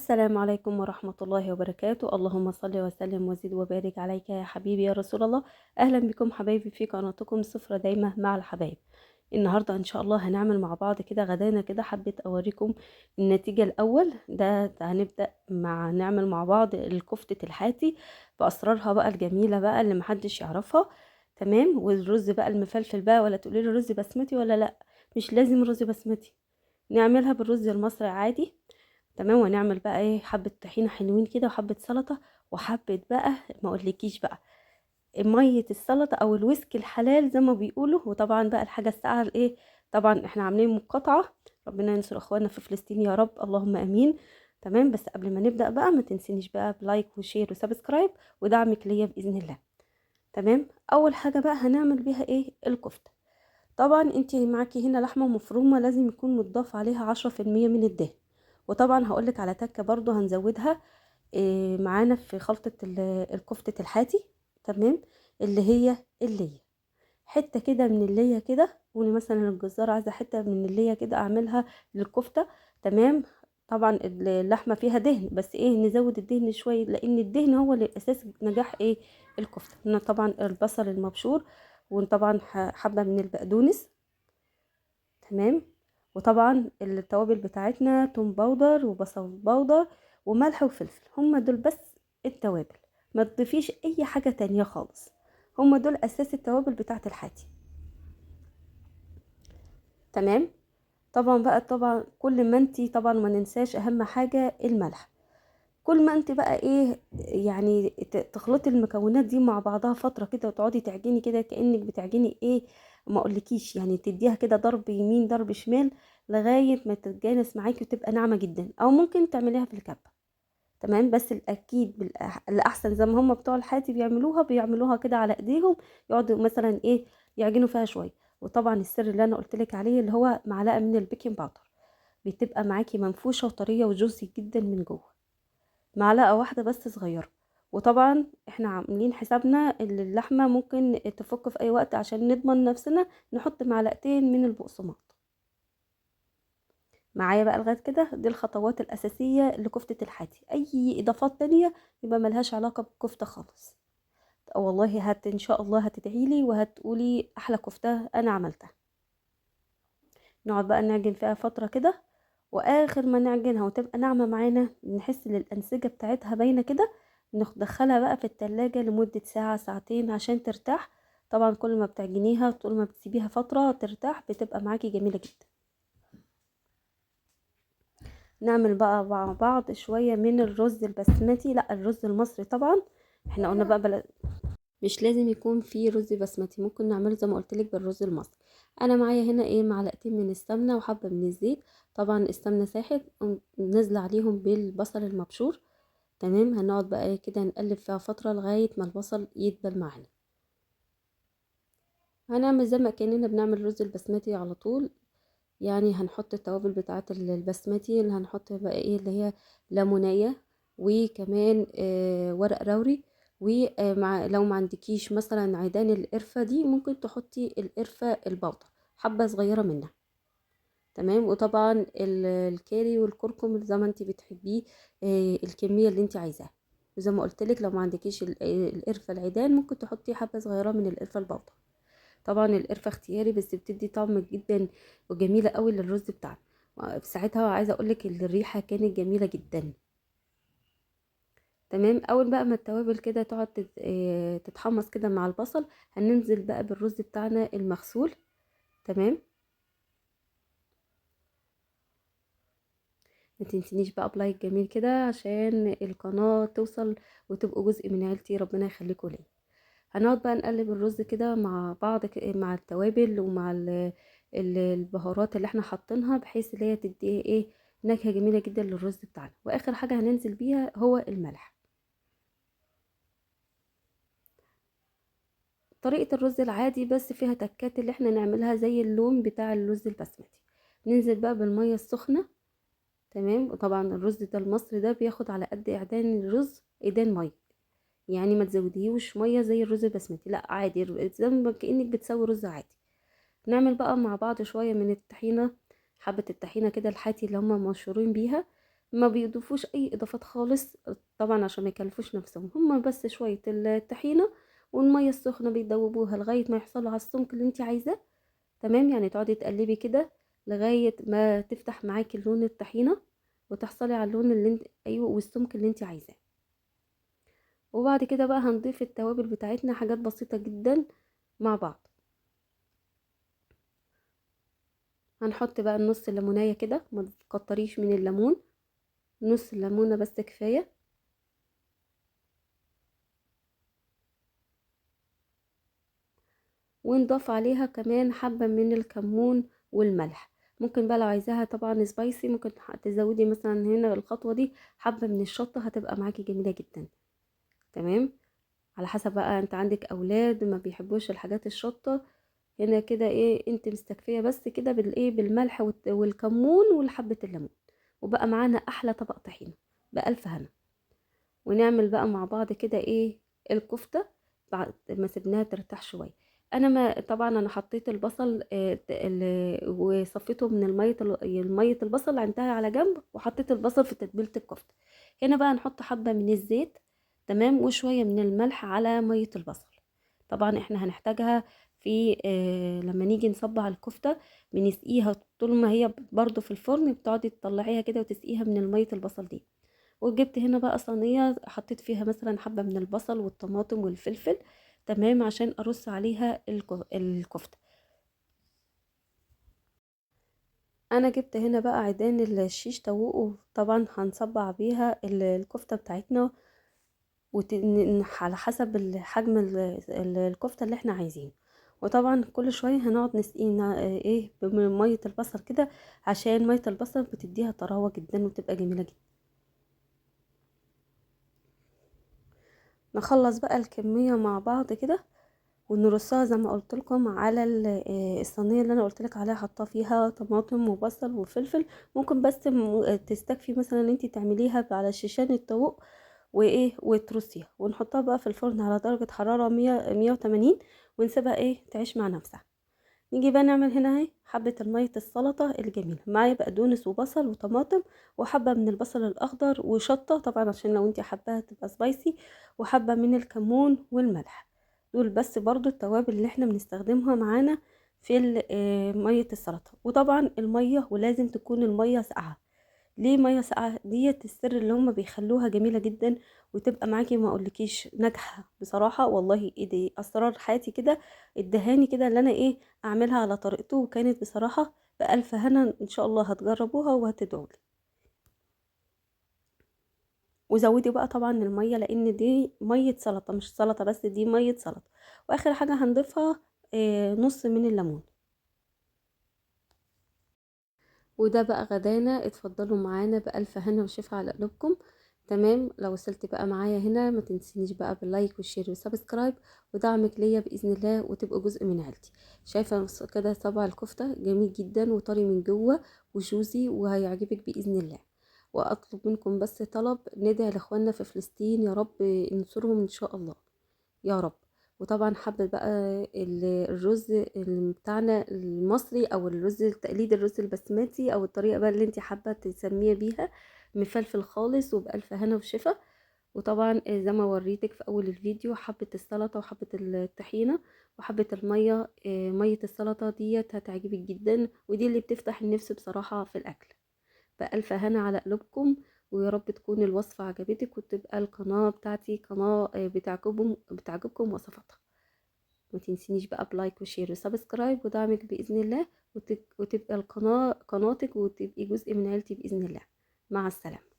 السلام عليكم ورحمة الله وبركاته. اللهم صل وسلم وزد وبارك عليك يا حبيبي يا رسول الله. أهلا بكم حبايبي في قناتكم سفرة دايمة مع الحبايب. النهاردة إن شاء الله هنعمل مع بعض كده غدانا كده. حبيت أوريكم النتيجة الأول. ده هنبدأ نعمل مع بعض الكفتة الحاتي بأسرارها بقى الجميلة بقى اللي محدش يعرفها. تمام. والرز بقى المفلفل بقى، ولا تقولي لي رز بسمتي ولا لأ؟ مش لازم رز بسمتي، نعملها بالرز المصري عادي. تمام. ونعمل بقى ايه، حبة طحينة حلوين كده وحبة سلطة وحبة بقى، ما اقولكيش بقى مية السلطة او الويسك الحلال زي ما بيقولوا. وطبعا بقى الحاجة الساقعة الايه، طبعا احنا عاملين مقاطعة. ربنا ينصر اخواننا في فلسطين يا رب، اللهم امين. تمام. بس قبل ما نبدأ بقى ما تنسينيش بقى بلايك وشير وسبسكرايب ودعمك ليا بإذن الله. تمام. اول حاجة بقى هنعمل بيها ايه، الكفتة. طبعا انتي معاكي هنا لحمة مفرومة، لازم يكون متضاف عليها 10% من الدهن. وطبعا هقولك على تكة برضو هنزودها معانا في خلطة الكفتة الحاتي. تمام. اللي هي اللية، حتة كده من اللية كده. قولي مثلا الجزار عايزة حتة من اللية كده اعملها للكفتة. تمام. طبعا اللحمة فيها دهن، بس ايه، نزود الدهن شوية لان الدهن هو اللي اساس نجاح ايه، الكفتة. هنا طبعا البصل المبشور، وطبعا حبة من البقدونس. تمام. وطبعا التوابل بتاعتنا توم باودر وبصل باودر وملح وفلفل، هم دول بس التوابل. ما تضيفيش اي حاجة تانية خالص، هم دول اساس التوابل بتاعت الحاتي. تمام. طبعا بقى، طبعا كل ما انتي طبعا ما ننساش اهم حاجة الملح. كل ما انت بقى ايه، يعني تخلطي المكونات دي مع بعضها فترة كده وتقعدي تعجني كده كأنك بتعجني ايه، ما اقولكيش يعني تديها كده ضرب يمين ضرب شمال لغاية ما تتجانس معاكي وتبقى ناعمة جدا، او ممكن تعمليها في الكبة. تمام. بس الاكيد الاحسن زي ما هم بتوع الحاتي بيعملوها كده على ايديهم، يقعدوا مثلا ايه، يعجنوا فيها شوية. وطبعا السر اللي انا قلتلك عليه اللي هو معلقة من البيكنج باودر، بتبقى معاكي منفوشة وطرية وجوسي جدا من جوه. معلقة واحدة بس صغيرة. وطبعا احنا عاملين حسابنا ان اللحمة ممكن تفك في اي وقت، عشان نضمن نفسنا نحط معلقتين من البقسماط معايا بقى. لغاية كده دي الخطوات الأساسية لكفتة الحاتي. أي إضافات تانية يبقى ملهاش علاقة بالكفتة خالص. والله إن شاء الله هتدعيلي وهتقولي أحلى كفتة أنا عملتها. نقعد بقى نعجن فيها فترة كده، واخر ما نعجنها وتبقى ناعمة معانا، نحس ان الانسجة بتاعتها باينة كده، ندخلها بقى في التلاجة لمدة ساعة ساعتين عشان ترتاح. طبعا كل ما بتعجنيها طول ما بتسيبيها فترة ترتاح بتبقى معاكي جميلة جدا. نعمل بقى مع بعض شوية من الرز البسمتي، لا الرز المصري طبعا. احنا قلنا بقى مش لازم يكون في رز بسمتي، ممكن نعمله زي ما قلت لك بالرز المصري. انا معايا هنا ايه، معلقتين من السمنه وحبه من الزيت. طبعا السمنه ساحت، نازله عليهم بالبصل المبشور. تمام. هنقعد بقى إيه كده نقلب فيها فتره لغايه ما البصل يدبل معانا. هنعمل زي ما كاننا بنعمل الرز البسمتي على طول. يعني هنحط التوابل بتاعه البسمتي، اللي هنحط بقى ايه اللي هي ليمونيه، وكمان ورق لوري. ومع لو ما عندكيش مثلا عيدان القرفة دي، ممكن تحطي القرفة البودرة حبة صغيرة منها. تمام. وطبعا الكاري والكركم زي ما انت بتحبيه، الكمية اللي انت عايزاها. وزي ما قلت لك لو ما عندكيش القرفة العيدان، ممكن تحطي حبة صغيرة من القرفة البودرة. طبعا القرفة اختياري، بس بتدي طعم جدا وجميلة قوي للرز بتاعنا. في ساعتها عايزة اقولك الريحة كانت جميلة جدا. تمام. اول بقى ما التوابل كده تقعد تتحمص كده مع البصل، هننزل بقى بالرز بتاعنا المغسول. تمام. ما تنسينيش بقى بلايك جميل كده عشان القناة توصل وتبقوا جزء من عيلتي، ربنا يخليكم لي. هنقعد بقى نقلب الرز كده مع بعض مع التوابل ومع البهارات اللي احنا حاطينها، بحيث ان هي تدي ايه، نكهة جميلة جدا للرز بتاعنا. واخر حاجة هننزل بيها هو الملح. طريقة الرز العادي بس فيها تكات اللي احنا نعملها زي اللون بتاع الرز البسمتي. ننزل بقى بالمية السخنة. تمام. وطبعا الرز ده المصري ده بياخد على قد اعدان الرز ايدين مية، يعني ما تزوديهوش مية زي الرز البسمتي، لا عادي زي ما كأنك بتسوي رز عادي. نعمل بقى مع بعض شوية من الطحينة، حبة الطحينة كده الحاتي اللي هم مشهورين بيها. ما بيضيفوش اي اضافات خالص، طبعا عشان ما يكلفوش نفسهم، هما بس شويه الطحينه والميه السخنه بيدوبوها لغايه ما يحصلوا على السمك اللي انت عايزاه. تمام، يعني تقعدي تقلبي كده لغايه ما تفتح معاكي لون الطحينه وتحصلي على اللون اللي انت، ايوه، والسمك اللي انت عايزاه. وبعد كده بقى هنضيف التوابل بتاعتنا، حاجات بسيطه جدا مع بعض. هنحط بقى نص الليمونية كده، ما تكتريش من الليمون، نص الليمونة بس كفاية. ونضاف عليها كمان حبة من الكمون والملح. ممكن بقى لو عايزاها طبعا سبايسي ممكن تزودي مثلا هنا الخطوة دي حبة من الشطة، هتبقى معاكي جميلة جدا. تمام، على حسب بقى، انت عندك اولاد ما بيحبوش الحاجات الشطة، هنا كده ايه انت مستكفية بس كده بالايه بالملح والكمون والحبة الليمون، وبقى معانا احلى طبق طحينة بألف هنا. ونعمل بقى مع بعض كده ايه الكفتة بعد ما سيبناها ترتاح شوية. انا ما طبعا انا حطيت البصل وصفيته من المية البصل عندها على جنب، وحطيت البصل في تتبيلة الكفتة. هنا بقى نحط حبة من الزيت، تمام، وشوية من الملح على مية البصل. طبعا احنا هنحتاجها في لما نيجي نصبع الكفتة، بنسقيها طول ما هي برضو في الفرن، بتقعدي تطلعيها كده وتسقيها من المية البصل دي. وجبت هنا بقى صينية حطيت فيها مثلا حبة من البصل والطماطم والفلفل، تمام، عشان ارص عليها الكفتة. انا جبت هنا بقى عيدان الشيش طاووق، وطبعا هنصبع بيها الكفتة بتاعتنا، على حسب حجم الكفتة اللي احنا عايزين. وطبعا كل شوية هنقعد نسقينا ايه بمية البصل كده، عشان مية البصل بتديها طراوة جدا وتبقى جميلة جدا. نخلص بقى الكمية مع بعض كده، ونرصها زي ما قلت لكم على الصينيه اللي انا قلت لك عليها، حاطه فيها طماطم وبصل وفلفل. ممكن بس تستكفي مثلا ان انت تعمليها على شيشان الطاووق وايه وترصيها، ونحطها بقى في الفرن على درجه حراره 100 180، ونسيبها ايه تعيش مع نفسها. نيجي بقى نعمل هنا اهي حبة المية السلطة الجميلة، معايا بقدونس وبصل وطماطم وحبة من البصل الأخضر وشطة طبعا عشان لو انتي حباها تبقى سبايسي، وحبة من الكمون والملح. دول بس برضو التوابل اللي احنا بنستخدمها معانا في مية السلطة. وطبعا المية، ولازم تكون المية ساقعة. ليه ميه ساقعه؟ ديت السر اللي هم بيخلوها جميله جدا وتبقى معاكي، ما اقولكيش ناجحه بصراحه، والله ايه دي اسرار حياتي كده، ادهاني كده اللي انا ايه اعملها على طريقته، وكانت بصراحه بألف هنا. ان شاء الله هتجربوها وهتدعولي. وزودي بقى طبعا الميه، لان دي ميه سلطه مش سلطه بس، دي ميه سلطه. واخر حاجه هنضيفها نص من الليمون. وده بقى غدانا، اتفضلوا معانا بألف هنا وشفا على قلوبكم. تمام، لو وصلت بقى معايا هنا ما تنسينيش بقى باللايك والشير والسبسكرايب ودعمك ليا بإذن الله، وتبقوا جزء من عيلتي. شايفة كده صبع الكفتة جميل جدا وطري من جوه وجوزي، وهيعجبك بإذن الله. وأطلب منكم بس طلب، ندعي لإخواننا في فلسطين يا رب ينصرهم إن شاء الله يا رب. وطبعا حابة بقى الرز بتاعنا المصري، او الرز التقليد، الرز البسمتي، او الطريقة بقى اللي انت حابة تسميه بيها، مفلفل خالص وبألف هنا وشفا. وطبعا زي ما وريتك في اول الفيديو، حبة السلطة وحبة الطحينة وحبة المية، مية السلطة ديت هتعجبك جدا، ودي اللي بتفتح النفس بصراحة في الاكل. بألف هنا على قلوبكم، ويا رب تكون الوصفة عجبتك، وتبقى القناة بتاعتي قناة بتعجبكم وصفاتها. ما تنسينيش بقى بلايك وشير وسبسكرايب ودعمك بإذن الله، وتبقى القناة قناتك، وتبقي جزء من عيلتي بإذن الله. مع السلامة.